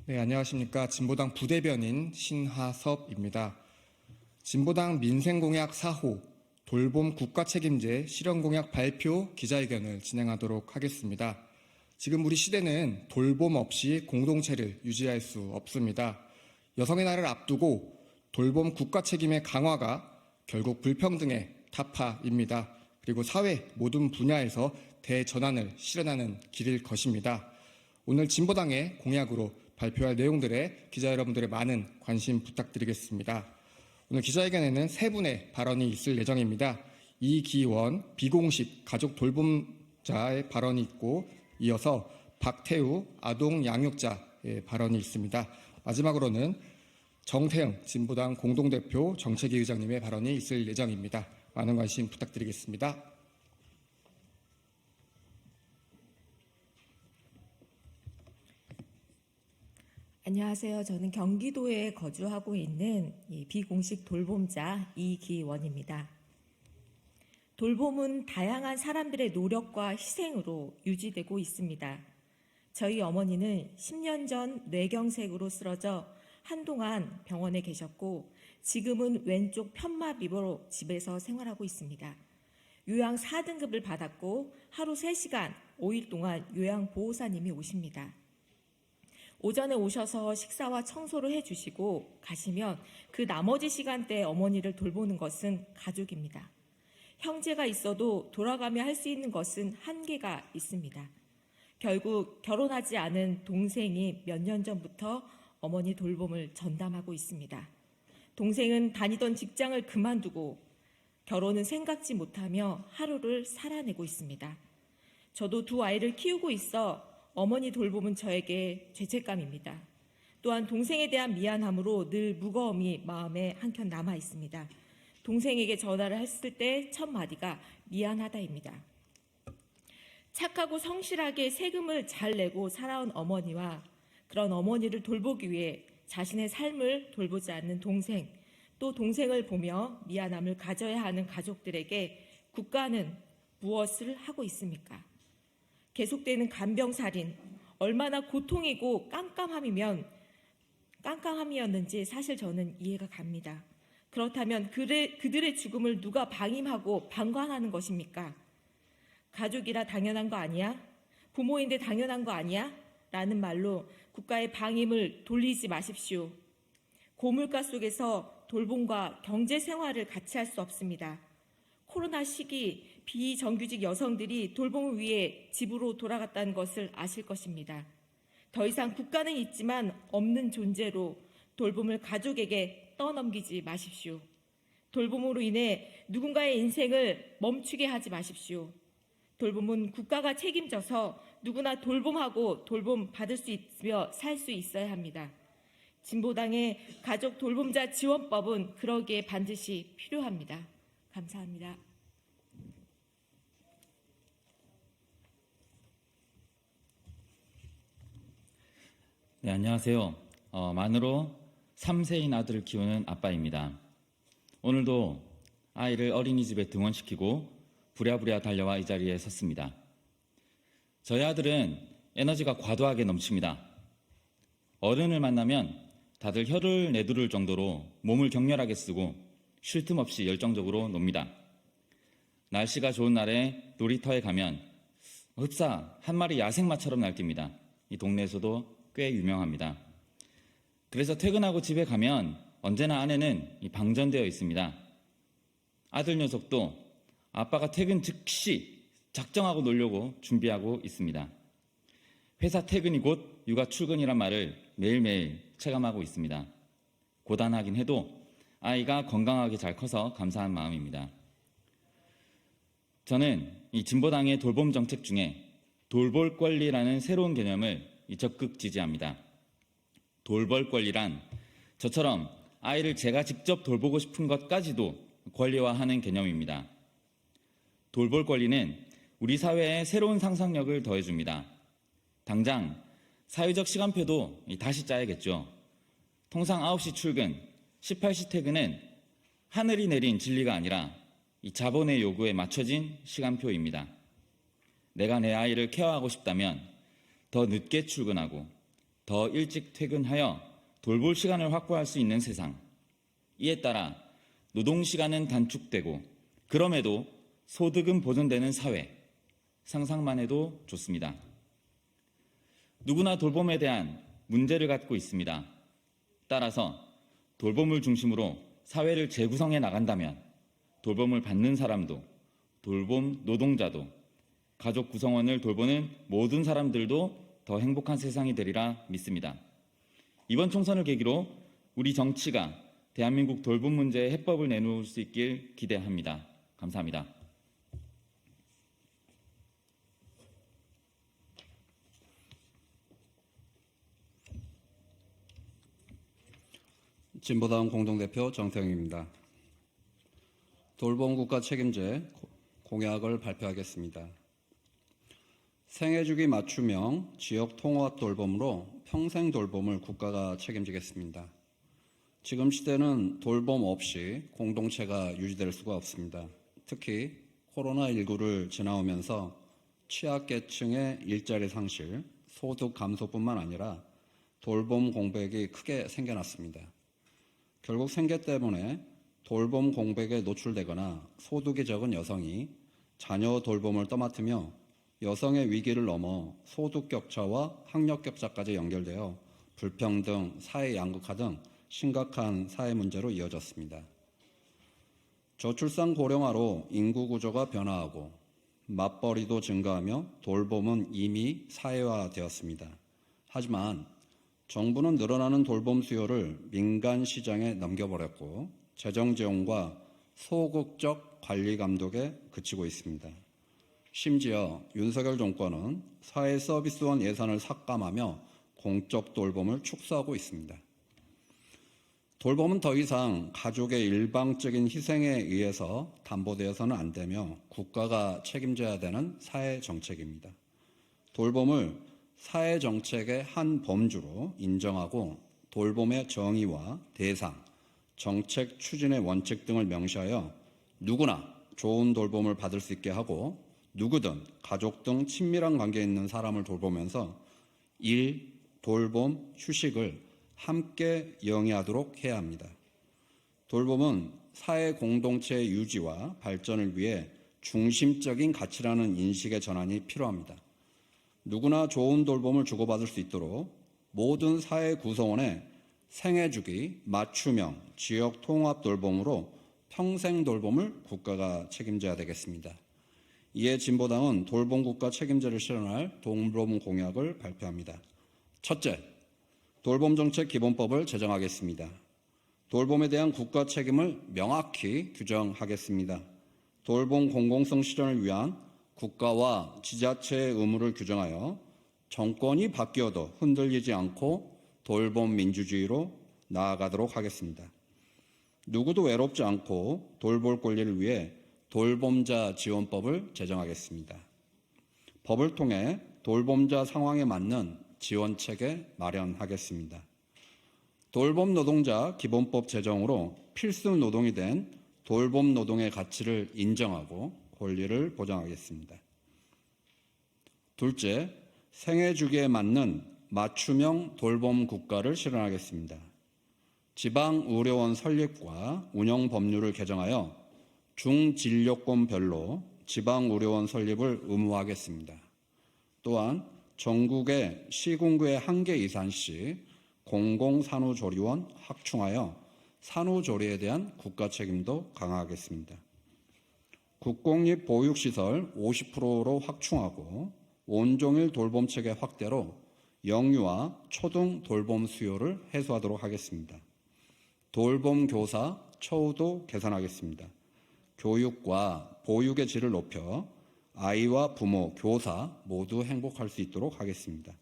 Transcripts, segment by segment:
네, 안녕하십니까. 진보당 부대변인 신하섭입니다. 진보당 민생공약 4호 돌봄 국가책임제 실현공약 발표 기자회견을 진행하도록 하겠습니다. 지금 우리 시대는 돌봄 없이 공동체를 유지할 수 없습니다. 여성의 날을 앞두고 돌봄 국가책임의 강화가 결국 불평등의 타파입니다. 그리고 사회 모든 분야에서 대전환을 실현하는 길일 것입니다. 오늘 진보당의 공약으로 발표할 내용들에 기자 여러분들의 많은 관심 부탁드리겠습니다. 오늘 기자회견에는 세 분의 발언이 있을 예정입니다. 이기원 비공식 가족 돌봄자의 발언이 있고 이어서 박태우 아동 양육자의 발언이 있습니다. 마지막으로는 정태영 진보당 공동대표 정책위 의장님의 발언이 있을 예정입니다. 많은 관심 부탁드리겠습니다. 안녕하세요. 저는 경기도에 거주하고 있는 비공식 돌봄자 이기원입니다. 돌봄은 다양한 사람들의 노력과 희생으로 유지되고 있습니다. 저희 어머니는 10년 전 뇌경색으로 쓰러져 한동안 병원에 계셨고 지금은 왼쪽 편마비로 집에서 생활하고 있습니다. 요양 4등급을 받았고 하루 3시간 5일 동안 요양보호사님이 오십니다. 오전에 오셔서 식사와 청소를 해주시고 가시면 그 나머지 시간대에 어머니를 돌보는 것은 가족입니다. 형제가 있어도 돌아가며 할 수 있는 것은 한계가 있습니다. 결국 결혼하지 않은 동생이 몇 년 전부터 어머니 돌봄을 전담하고 있습니다. 동생은 다니던 직장을 그만두고 결혼은 생각지 못하며 하루를 살아내고 있습니다. 저도 두 아이를 키우고 있어 어머니 돌봄은 저에게 죄책감입니다. 또한 동생에 대한 미안함으로 늘 무거움이 마음에 한켠 남아 있습니다. 동생에게 전화를 했을 때 첫 마디가 미안하다입니다. 착하고 성실하게 세금을 잘 내고 살아온 어머니와 그런 어머니를 돌보기 위해 자신의 삶을 돌보지 않는 동생, 또 동생을 보며 미안함을 가져야 하는 가족들에게 국가는 무엇을 하고 있습니까? 계속되는 간병살인, 얼마나 고통이고 깜깜함이었는지 사실 저는 이해가 갑니다. 그렇다면 그들의 죽음을 누가 방임하고 방관하는 것입니까? 가족이라 당연한 거 아니야? 부모인데 당연한 거 아니야? 라는 말로 국가의 방임을 돌리지 마십시오. 고물가 속에서 돌봄과 경제생활을 같이 할 수 없습니다. 코로나 시기 비정규직 여성들이 돌봄을 위해 집으로 돌아갔다는 것을 아실 것입니다. 더 이상 국가는 있지만 없는 존재로 돌봄을 가족에게 떠넘기지 마십시오. 돌봄으로 인해 누군가의 인생을 멈추게 하지 마십시오. 돌봄은 국가가 책임져서 누구나 돌봄하고 돌봄 받을 수 있으며 살 수 있어야 합니다. 진보당의 가족 돌봄자 지원법은 그러기에 반드시 필요합니다. 감사합니다. 네, 안녕하세요. 만으로 3세인 아들을 키우는 아빠입니다. 오늘도 아이를 어린이집에 등원시키고 부랴부랴 달려와 이 자리에 섰습니다. 저희 아들은 에너지가 과도하게 넘칩니다. 어른을 만나면 다들 혀를 내두를 정도로 몸을 격렬하게 쓰고 쉴 틈 없이 열정적으로 놉니다. 날씨가 좋은 날에 놀이터에 가면 흡사 한 마리 야생마처럼 날뜁니다. 이 동네에서도 꽤 유명합니다. 그래서 퇴근하고 집에 가면 언제나 아내는 방전되어 있습니다. 아들 녀석도 아빠가 퇴근 즉시 작정하고 놀려고 준비하고 있습니다. 회사 퇴근이 곧 육아 출근이란 말을 매일매일 체감하고 있습니다. 고단하긴 해도 아이가 건강하게 잘 커서 감사한 마음입니다. 저는 이 진보당의 돌봄 정책 중에 돌볼 권리라는 새로운 개념을 적극 지지합니다. 돌볼 권리란 저처럼 아이를 제가 직접 돌보고 싶은 것까지도 권리화하는 개념입니다. 돌볼 권리는 우리 사회에 새로운 상상력을 더해줍니다. 당장 사회적 시간표도 다시 짜야겠죠. 통상 9시 출근, 18시 퇴근은 하늘이 내린 진리가 아니라 이 자본의 요구에 맞춰진 시간표입니다. 내가 내 아이를 케어하고 싶다면 더 늦게 출근하고 더 일찍 퇴근하여 돌볼 시간을 확보할 수 있는 세상. 이에 따라 노동시간은 단축되고 그럼에도 소득은 보존되는 사회. 상상만 해도 좋습니다. 누구나 돌봄에 대한 문제를 갖고 있습니다. 따라서 돌봄을 중심으로 사회를 재구성해 나간다면 돌봄을 받는 사람도, 돌봄 노동자도, 가족 구성원을 돌보는 모든 사람들도 더 행복한 세상이 되리라 믿습니다. 이번 총선을 계기로 우리 정치가 대한민국 돌봄 문제의 해법을 내놓을 수 있길 기대합니다. 감사합니다. 진보당 공동대표 정태영입니다. 돌봄 국가 책임제 공약을 발표하겠습니다. 생애주기 맞춤형 지역 통합 돌봄으로 평생 돌봄을 국가가 책임지겠습니다. 지금 시대는 돌봄 없이 공동체가 유지될 수가 없습니다. 특히 코로나19를 지나오면서 취약계층의 일자리 상실, 소득 감소뿐만 아니라 돌봄 공백이 크게 생겨났습니다. 결국 생계 때문에 돌봄 공백에 노출되거나 소득이 적은 여성이 자녀 돌봄을 떠맡으며 여성의 위기를 넘어 소득 격차와 학력 격차까지 연결되어 불평등, 사회 양극화 등 심각한 사회 문제로 이어졌습니다. 저출산 고령화로 인구 구조가 변화하고 맞벌이도 증가하며 돌봄은 이미 사회화되었습니다. 하지만 정부는 늘어나는 돌봄 수요를 민간 시장에 넘겨버렸고 재정 지원과 소극적 관리 감독에 그치고 있습니다. 심지어 윤석열 정권은 사회 서비스원 예산을 삭감하며 공적 돌봄을 축소하고 있습니다. 돌봄은 더 이상 가족의 일방적인 희생에 의해서 담보되어서는 안 되며 국가가 책임져야 되는 사회 정책입니다. 돌봄을 사회 정책의 한 범주로 인정하고 돌봄의 정의와 대상, 정책 추진의 원칙 등을 명시하여 누구나 좋은 돌봄을 받을 수 있게 하고 누구든 가족 등 친밀한 관계에 있는 사람을 돌보면서 일, 돌봄, 휴식을 함께 영위하도록 해야 합니다. 돌봄은 사회 공동체의 유지와 발전을 위해 중심적인 가치라는 인식의 전환이 필요합니다. 누구나 좋은 돌봄을 주고받을 수 있도록 모든 사회 구성원의 생애주기, 맞춤형, 지역 통합 돌봄으로 평생 돌봄을 국가가 책임져야 되겠습니다. 이에 진보당은 돌봄 국가 책임제를 실현할 돌봄 공약을 발표합니다. 첫째, 돌봄정책 기본법을 제정하겠습니다. 돌봄에 대한 국가 책임을 명확히 규정하겠습니다. 돌봄 공공성 실현을 위한 국가와 지자체의 의무를 규정하여 정권이 바뀌어도 흔들리지 않고 돌봄 민주주의로 나아가도록 하겠습니다. 누구도 외롭지 않고 돌볼 권리를 위해 돌봄자 지원법을 제정하겠습니다. 법을 통해 돌봄자 상황에 맞는 지원체계 마련하겠습니다. 돌봄 노동자 기본법 제정으로 필수 노동이 된 돌봄 노동의 가치를 인정하고 권리를 보장하겠습니다. 둘째, 생애 주기에 맞는 맞춤형 돌봄 국가를 실현하겠습니다. 지방의료원 설립과 운영 법률을 개정하여 중진료권별로 지방의료원 설립을 의무화하겠습니다. 또한 전국의 시군구에 1개 이상씩 공공산후조리원 확충하여 산후조리에 대한 국가 책임도 강화하겠습니다. 국공립 보육시설 50%로 확충하고 온종일 돌봄체계 확대로 영유아, 초등 돌봄 수요를 해소하도록 하겠습니다. 돌봄 교사 처우도 개선하겠습니다. 교육과 보육의 질을 높여 아이와 부모, 교사 모두 행복할 수 있도록 하겠습니다.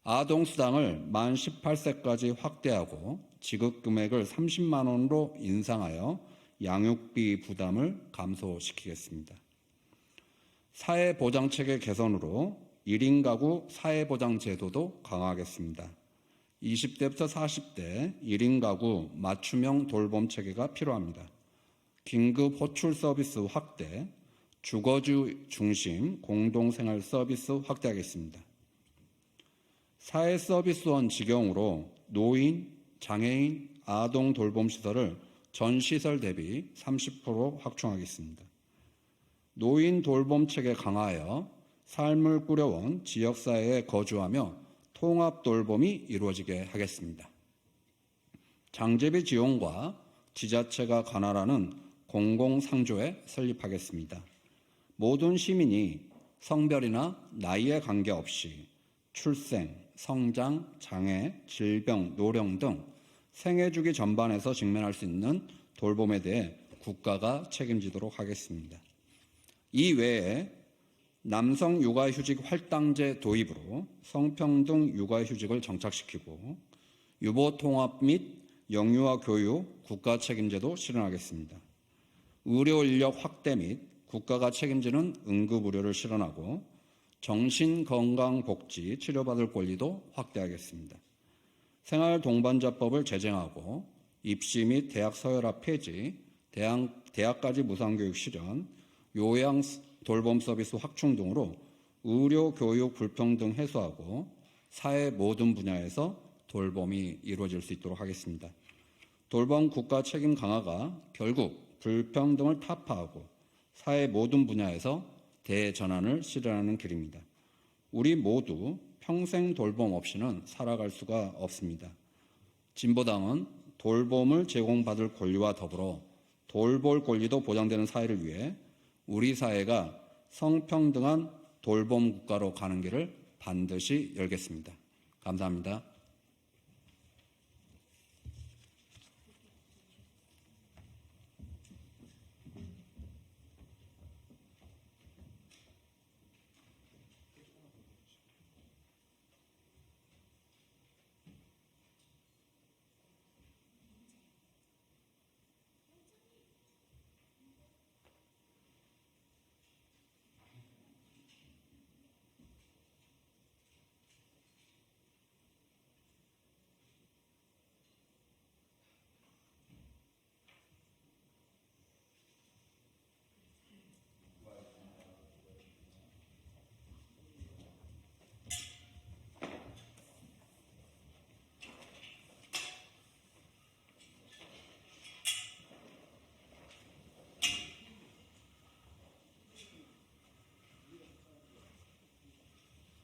아동수당을 만 18세까지 확대하고 지급 금액을 30만 원으로 인상하여 양육비 부담을 감소시키겠습니다. 사회보장체계 개선으로 1인 가구 사회보장제도도 강화하겠습니다. 20대부터 40대 1인 가구 맞춤형 돌봄체계가 필요합니다. 긴급 호출 서비스 확대, 주거주 중심 공동생활 서비스 확대하겠습니다. 사회서비스원 직영으로 노인, 장애인, 아동 돌봄 시설을 전 시설 대비 30% 확충하겠습니다. 노인 돌봄 체계 강화하여 삶을 꾸려온 지역사회에 거주하며 통합 돌봄이 이루어지게 하겠습니다. 장제비 지원과 지자체가 관할하는 공공상조에 설립하겠습니다. 모든 시민이 성별이나 나이에 관계없이 출생, 성장, 장애, 질병, 노령 등 생애주기 전반에서 직면할 수 있는 돌봄에 대해 국가가 책임지도록 하겠습니다. 이 외에 남성 육아휴직 할당제 도입으로 성평등 육아휴직을 정착시키고 유보 통합 및 영유아 교육 국가 책임제도 실현하겠습니다. 의료 인력 확대 및 국가가 책임지는 응급의료를 실현하고 정신건강복지 치료받을 권리도 확대하겠습니다. 생활동반자법을 제정하고 입시 및 대학 서열화 폐지, 대학까지 무상교육 실현, 요양 돌봄 서비스 확충 등으로 의료, 교육 불평등 해소하고 사회 모든 분야에서 돌봄이 이루어질 수 있도록 하겠습니다. 돌봄 국가 책임 강화가 결국 불평등을 타파하고 사회 모든 분야에서 대전환을 실현하는 길입니다. 우리 모두 평생 돌봄 없이는 살아갈 수가 없습니다. 진보당은 돌봄을 제공받을 권리와 더불어 돌볼 권리도 보장되는 사회를 위해 우리 사회가 성평등한 돌봄 국가로 가는 길을 반드시 열겠습니다. 감사합니다.